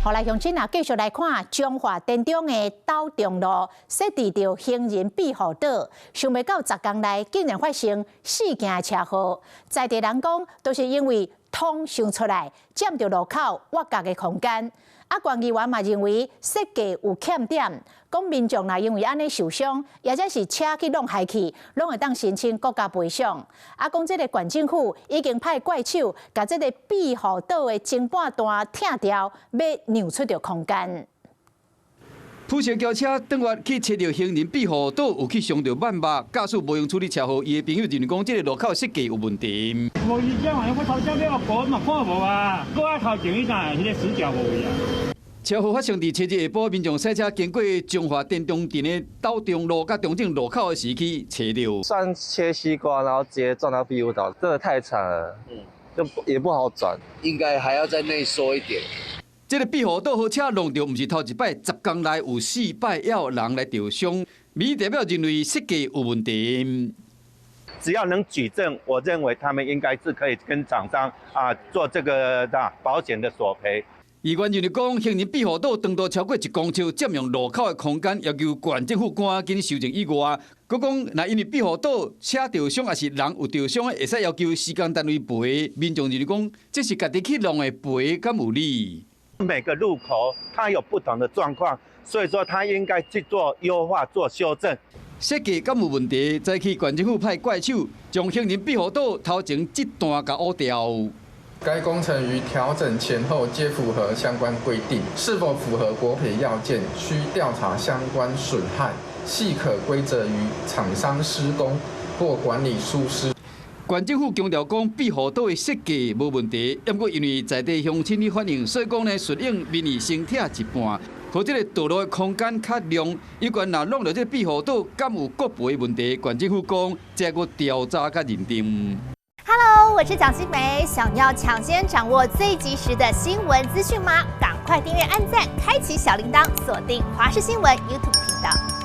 后来乡亲啊，继续来看彰化田中的斗中路设置着行人庇护岛，想袂到10天内竟然发生4件车祸。在地人讲，都是因为通想出来占着路口挖角的空间。啊，县议员嘛认为设计有欠点，讲民众若因为安尼受伤，或者是车去弄害去，拢会当申请国家赔偿。啊，讲这个县政府已经派怪手，把这个庇护岛的前半段拆掉，要让出着空间。普城轿车当晚去切到行人庇护岛，有去伤到万把，驾驶无用处理车祸。伊的朋友认为讲，这个路口设计有问题。无意识嘛，我头前要过嘛看无啊，搁啊头前迄站迄个死角无去啊。车祸发生伫初日下晡，民众赛车经过彰化田中镇的斗中路甲中正路口的时去切到。算切西瓜，然后直接撞到庇护岛，真的太惨了。就也不好转，应该还要再内缩一点。这个庇护岛好车弄到，不是头一摆，10天内有4摆也有人来受伤。民意代表认为设计有问题。只要能举证，我认为他们应该是可以跟厂商做这个保险的索赔。议员认为讲，行人庇护岛长度超过1公尺，占用路口的空间，要求县政府赶紧修正以外，佮讲，若因为庇护岛车受伤，还是人有受伤，会使要求施工单位赔。民众认为讲，这是家己去弄的赔，敢有理？每个路口它有不同的状况，所以说它应该去做优化、做修正。设计敢有问题，再去县政府派怪手，将行人庇护岛头前这段给挖掉。该工程于调整前后皆符合相关规定，是否符合国赔要件，需调查相关损害，系可归责于厂商施工或管理疏失。县政府强调讲，庇护岛的设计无问题，不过因为在地乡亲的反映，所以讲呢，顺应民意先拆一半，和这个道路的空间较亮。有关若弄到这个庇护岛，敢有国赔问题？县政府讲，再个调查甲认定。Hello， 我是蒋欣梅。想要抢先掌握最及时的新闻资讯吗？赶快订阅、按赞、开启小铃铛，锁定华视新闻 YouTube 频道。